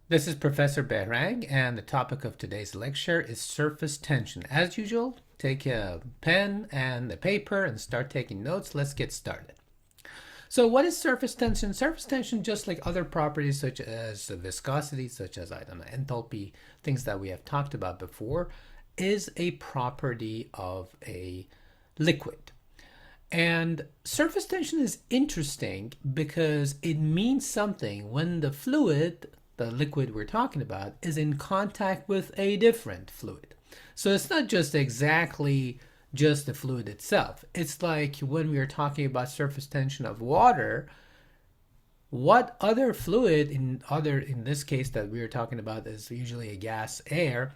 This is Professor Behrang, and the topic of today's lecture is surface tension. As usual, take a pen and a paper and start taking notes. Let's get started. So what is surface tension? Surface tension, just like other properties such as viscosity, such as, I don't know, enthalpy, things that we have talked about before, is a property of a liquid. And surface tension is interesting because it means something when the fluid, the liquid we're talking about, is in contact with a different fluid. So it's not just exactly just the fluid itself. It's like when we are talking about surface tension of water, what other fluid in this case that we are talking about is usually a gas, air,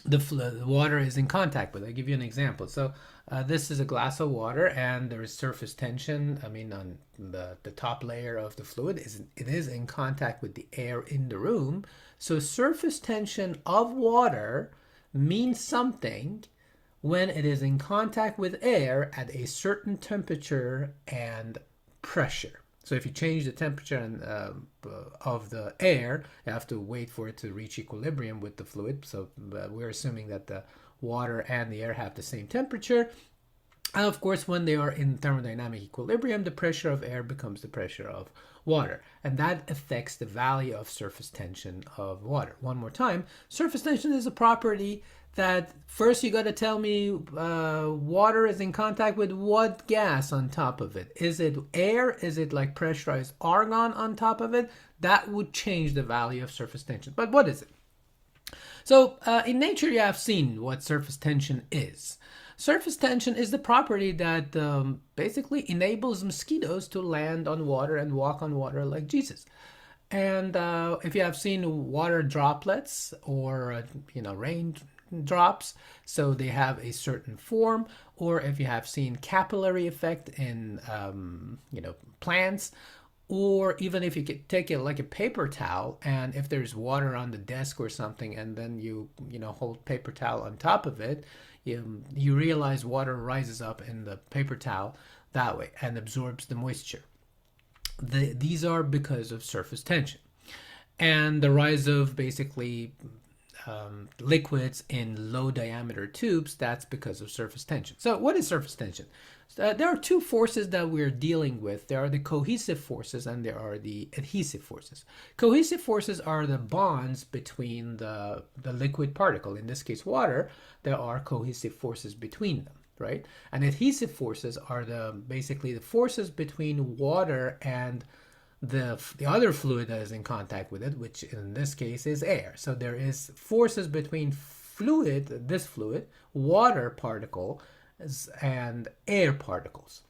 the water is in contact with. I'll give you an example. So this is a glass of water and there is surface tension. I mean, on the top layer of the fluid, it is in contact with the air in the room. So surface tension of water means something when it is in contact with air at a certain temperature and pressure. So if you change the temperature of the air, you have to wait for it to reach equilibrium with the fluid. So we're assuming that the water and the air have the same temperature. And of course, when they are in thermodynamic equilibrium, the pressure of air becomes the pressure of water. And that affects the value of surface tension of water. One more time, surface tension is a property that first you got to tell me water is in contact with what gas on top of it. Is it air? Is it like pressurized argon on top of it? That would change the value of surface tension. But what is it? So in nature, you have seen what surface tension is. Surface tension is the property that basically enables mosquitoes to land on water and walk on water like Jesus. And if you have seen water droplets or rain drops, so they have a certain form, or if you have seen capillary effect in plants, or even if you could take it like a paper towel, and if there's water on the desk or something, and then you hold paper towel on top of it, you realize water rises up in the paper towel that way and absorbs the moisture. These are because of surface tension and the rise of basically liquids in low diameter tubes. That's because of surface tension. So what is surface tension? There are two forces that we're dealing with. There are the cohesive forces and there are the adhesive forces. Cohesive forces are the bonds between the liquid particle, in this case water. There are cohesive forces between them, right? And adhesive forces are basically the forces between water and the other fluid that is in contact with it, which in this case is air. So there is forces between this fluid, water particle, and air particles.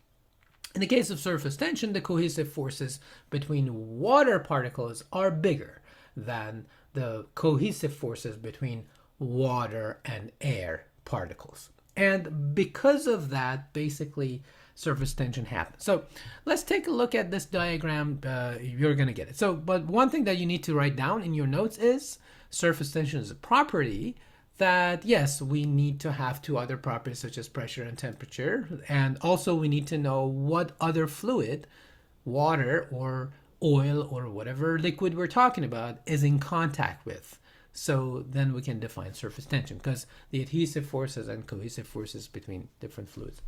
In the case of surface tension, the cohesive forces between water particles are bigger than the cohesive forces between water and air particles. And because of that, basically, surface tension happens. So let's take a look at this diagram. You're going to get it. So, but one thing that you need to write down in your notes is surface tension is a property that, yes, we need to have two other properties such as pressure and temperature. And also we need to know what other fluid, water or oil or whatever liquid we're talking about, is in contact with. So then we can define surface tension because the adhesive forces and cohesive forces between different fluids.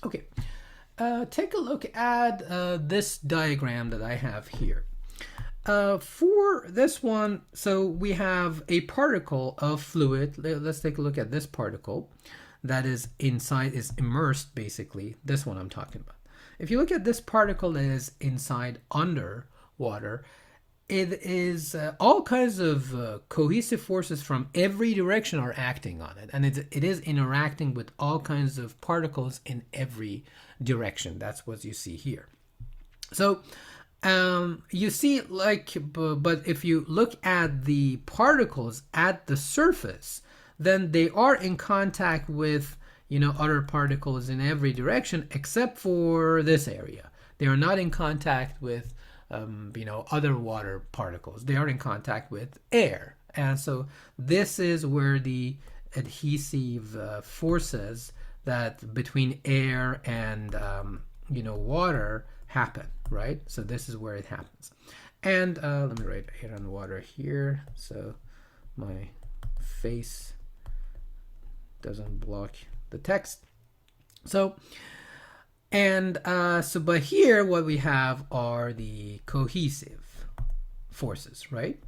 Okay, take a look at this diagram that I have here. For this one, so we have a particle of fluid. Let's take a look at this particle that is inside, is immersed, basically. This one I'm talking about. If you look at this particle that is inside under water, it is all kinds of cohesive forces from every direction are acting on it. And it is interacting with all kinds of particles in every direction. That's what you see here. So you see, but if you look at the particles at the surface, then they are in contact with, other particles in every direction except for this area. They are not in contact with other water particles. They are in contact with air. And so this is where the adhesive forces that between air and water happen, right? So this is where it happens. And let me write air and water here so my face doesn't block the text. So, but here what we have are the cohesive forces, right?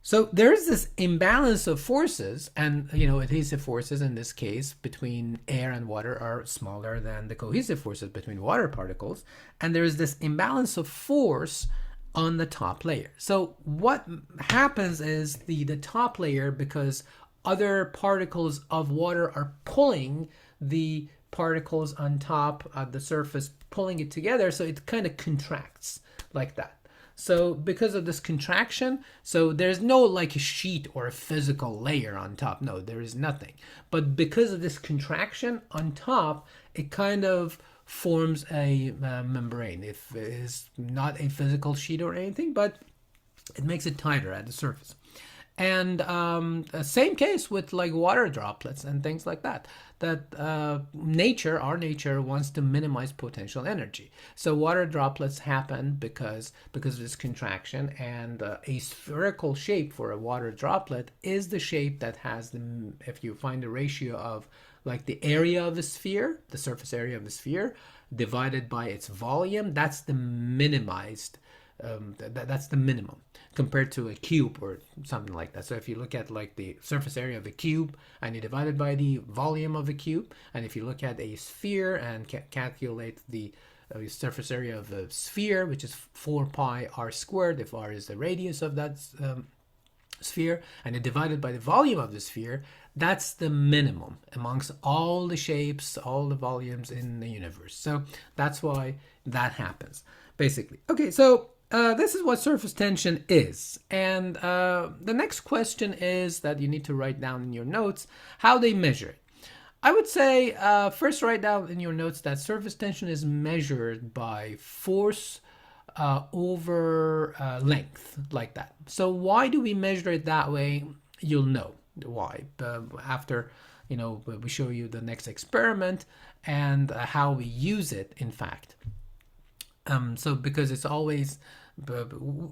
So there's this imbalance of forces, and adhesive forces in this case between air and water are smaller than the cohesive forces between water particles, and there's this imbalance of force on the top layer. So what happens is the top layer, because other particles of water are pulling the particles on top of the surface, pulling it together, so it kind of contracts like that. So because of this contraction, so there's no like a sheet or a physical layer on top. No, there is nothing. But because of this contraction on top, it kind of forms a membrane. It is not a physical sheet or anything, but it makes it tighter at the surface. And same case with like water droplets and things like that. Our nature wants to minimize potential energy. So water droplets happen because of this contraction, and a spherical shape for a water droplet is the shape that has if you find the ratio of like the area of a sphere, the surface area of a sphere, divided by its volume, that's the minimized. That's the minimum compared to a cube or something like that. So if you look at like the surface area of a cube and you divide it by the volume of a cube, and if you look at a sphere and calculate the surface area of a sphere, which is 4 pi r squared, if r is the radius of that sphere, and you divide it by the volume of the sphere, that's the minimum amongst all the shapes, all the volumes in the universe. So that's why that happens, basically. Okay, so this is what surface tension is. And the next question is that you need to write down in your notes how they measure it. I would say first write down in your notes that surface tension is measured by force over length, like that. So why do we measure it that way? You'll know why after we show you the next experiment and how we use it, in fact. So because it's always,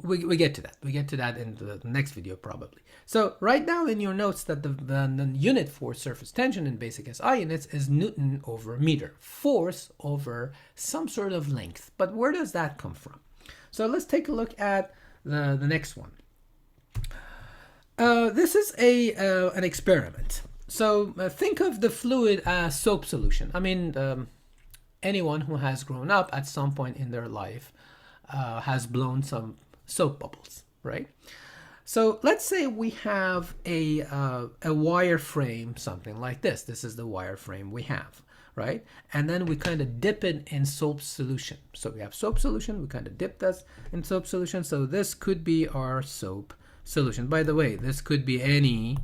we get to that. We get to that in the next video probably. So write down in your notes that the unit for surface tension in basic SI units is Newton over meter. Force over some sort of length. But where does that come from? So let's take a look at the next one. This is an experiment. So think of the fluid as soap solution. I mean, anyone who has grown up at some point in their life has blown some soap bubbles, right? So let's say we have a wireframe, something like this. This is the wireframe we have, right? And then we kind of dip it in soap solution. So we have soap solution, we kind of dip this in soap solution. So this could be our soap solution. By the way, this could be any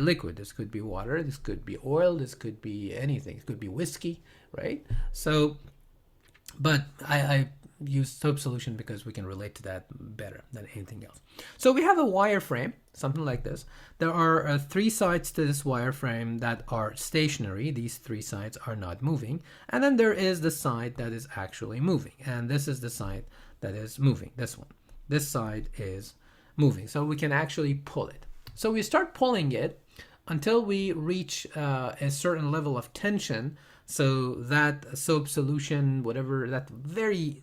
liquid. This could be water, this could be oil, this could be anything. It could be whiskey, right? So, but I use soap solution because we can relate to that better than anything else. So we have a wireframe, something like this. There are 3 sides to this wireframe that are stationary. These 3 sides are not moving. And then there is the side that is actually moving. And this is the side that is moving, this one. This side is moving. So we can actually pull it. So we start pulling it until we reach a certain level of tension. So that soap solution, whatever, that very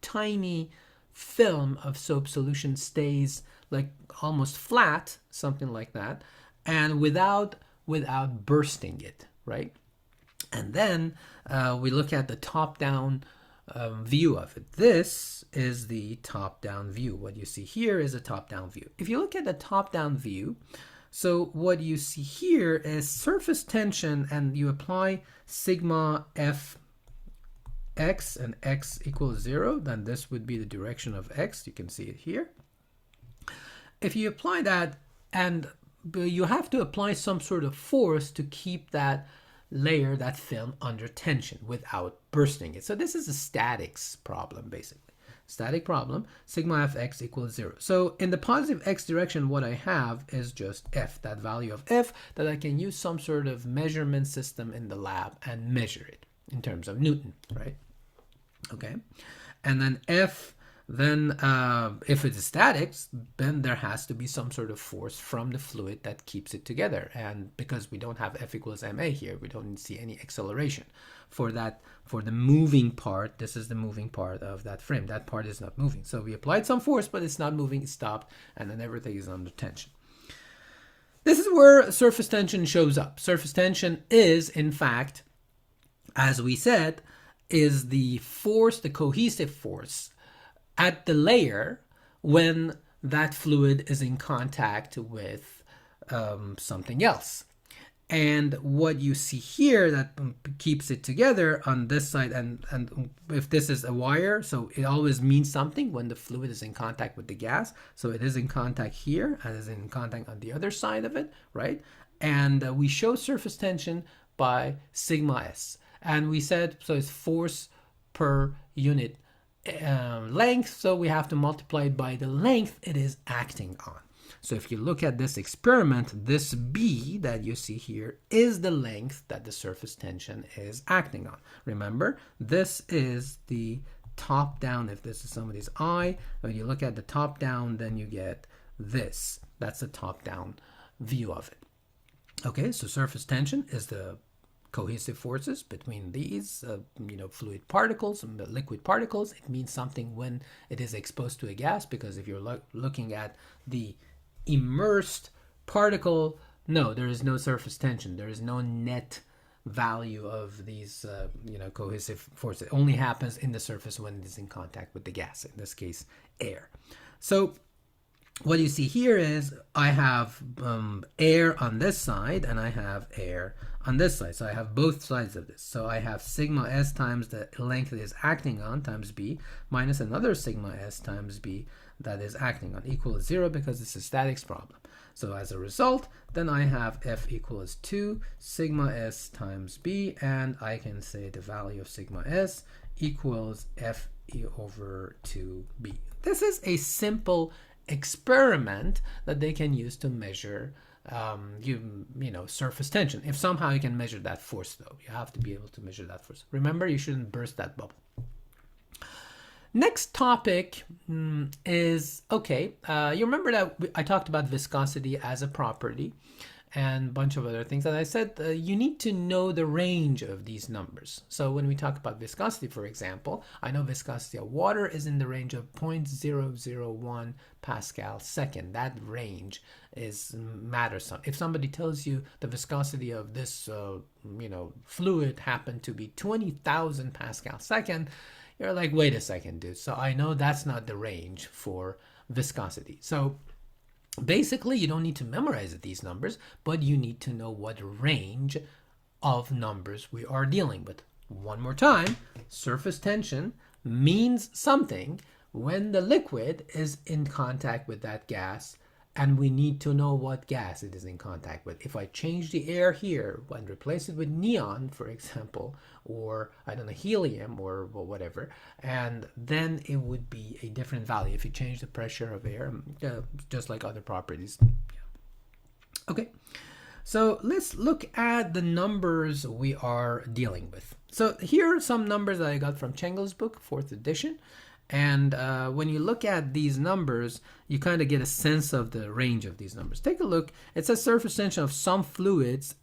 tiny film of soap solution stays like almost flat, something like that, and without bursting it, right? And then we look at the top-down view of it. This is the top-down view. What you see here is a top-down view. If you look at the top-down view, so what you see here is surface tension, and you apply sigma f x, and x equals 0, then this would be the direction of x. You can see it here. If you apply that, and you have to apply some sort of force to keep that layer, that film, under tension without bursting it. So this is a statics problem, basically. Static problem, sigma fx equals 0. So in the positive x direction, what I have is just f, that value of f, that I can use some sort of measurement system in the lab and measure it in terms of Newton, right? Okay. And then f then if it's static, then there has to be some sort of force from the fluid that keeps it together. And because we don't have F equals ma here, we don't see any acceleration for that. For the moving part, this is the moving part of that frame. That part is not moving. So we applied some force, but it's not moving, it stopped, and then everything is under tension. This is where surface tension shows up. Surface tension is, in fact, as we said, is the force, the cohesive force at the layer when that fluid is in contact with something else. And what you see here that keeps it together on this side, and if this is a wire, so it always means something when the fluid is in contact with the gas. So it is in contact here and is in contact on the other side of it, right? And we show surface tension by sigma s. And we said, so it's force per unit length, so we have to multiply it by the length it is acting on. So if you look at this experiment, this B that you see here is the length that the surface tension is acting on. Remember, this is the top down. If this is somebody's eye, when you look at the top down, then you get this. That's the top down view of it. Okay, so surface tension is the cohesive forces between these fluid particles and the liquid particles. It means something when it is exposed to a gas, because if you're looking at the immersed particle, no, there is no surface tension. There is no net value of these cohesive forces. It only happens in the surface when it is in contact with the gas, in this case air. So what you see here is I have air on this side and I have air on this side. So I have both sides of this. So I have sigma s times the length it is acting on times b minus another sigma s times b that is acting on equals 0, because it's a statics problem. So as a result, then I have F equals 2 sigma s times b, and I can say the value of sigma s equals F e over 2b. This is a simple experiment that they can use to measure surface tension. If somehow you can measure that force, though, you have to be able to measure that force. Remember, you shouldn't burst that bubble. Next topic is, okay, you remember that I talked about viscosity as a property and a bunch of other things. And I said you need to know the range of these numbers. So when we talk about viscosity, for example, I know viscosity of water is in the range of 0.001 Pascal second. That range matters. If somebody tells you the viscosity of this fluid happened to be 20,000 Pascal second, you're like, wait a second, dude. So I know that's not the range for viscosity. So basically, you don't need to memorize these numbers, but you need to know what range of numbers we are dealing with. One more time, surface tension means something when the liquid is in contact with that gas, and we need to know what gas it is in contact with. If I change the air here and replace it with neon, for example, or I don't know, helium or whatever, and then it would be a different value if you change the pressure of air, just like other properties. Okay, so let's look at the numbers we are dealing with. So here are some numbers that I got from Chengel's book, 4th edition. And when you look at these numbers, you kind of get a sense of the range of these numbers. Take a look. It says surface tension of some fluids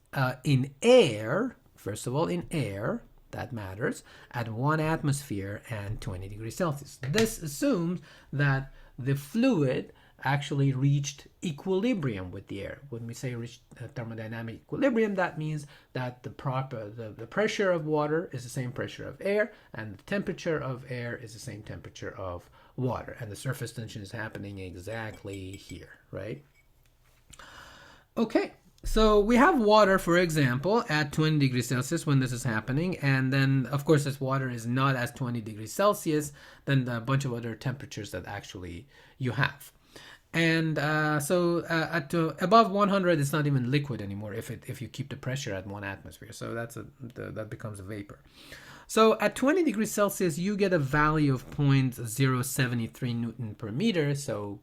in air, first of all, in air, that matters, at 1 atmosphere and 20 degrees Celsius. This assumes that the fluid actually reached equilibrium with the air. When we say reached thermodynamic equilibrium, that means that the pressure of water is the same pressure of air, and the temperature of air is the same temperature of water, and the surface tension is happening exactly here, right? Okay, so we have water, for example, at 20 degrees Celsius when this is happening, and then of course this water is not at 20 degrees Celsius, then a bunch of other temperatures that actually you have. And so at above 100, it's not even liquid anymore if you keep the pressure at 1 atmosphere. So that becomes a vapor. So at 20 degrees Celsius, you get a value of 0.073 Newton per meter. So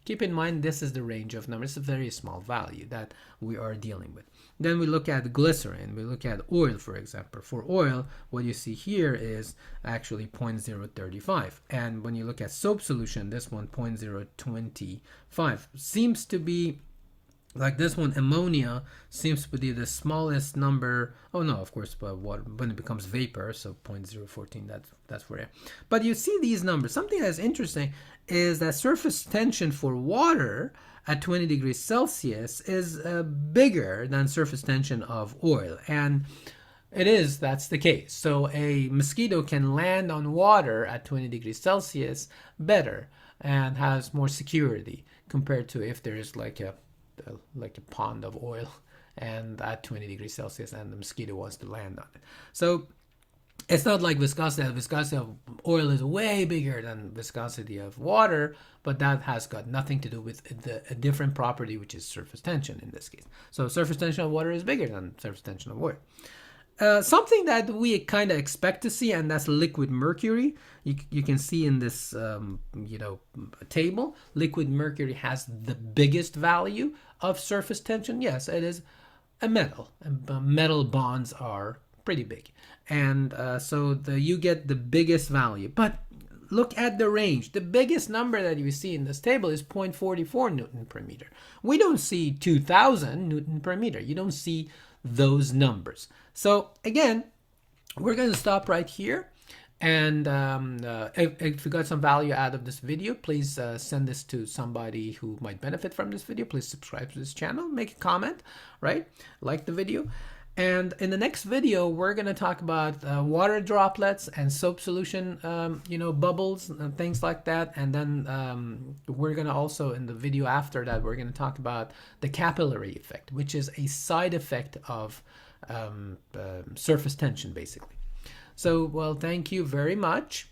keep in mind, this is the range of numbers. It's a very small value that we are dealing with. Then we look at glycerin, we look at oil, for example. For oil, what you see here is actually 0.035. And when you look at soap solution, this one 0.025 seems to be like this one. Ammonia seems to be the smallest number. Oh no, of course, but when it becomes vapor, so 0.014, that's where. But you see these numbers. Something that's interesting is that surface tension for water at 20 degrees Celsius is bigger than surface tension of oil. And that's the case. So a mosquito can land on water at 20 degrees Celsius better and has more security compared to if there is like a pond of oil and at 20 degrees Celsius and the mosquito wants to land on it. So it's not like viscosity. Viscosity of oil is way bigger than viscosity of water, but that has got nothing to do with a different property, which is surface tension in this case. So surface tension of water is bigger than surface tension of oil. Something that we kind of expect to see, and that's liquid mercury. You can see in this table, liquid mercury has the biggest value of surface tension. Yes, it is a metal. Metal bonds are pretty big, and so you get the biggest value. But look at the range. The biggest number that you see in this table is 0.44 Newton per meter. We don't see 2,000 Newton per meter. You don't see those numbers. So again, we're going to stop right here. And if you got some value out of this video, please send this to somebody who might benefit from this video. Please subscribe to this channel, make a comment, right? Like the video. And in the next video, we're going to talk about water droplets and soap solution, bubbles and things like that. And then we're going to also, in the video after that, we're going to talk about the capillary effect, which is a side effect of surface tension, basically. So, well, thank you very much.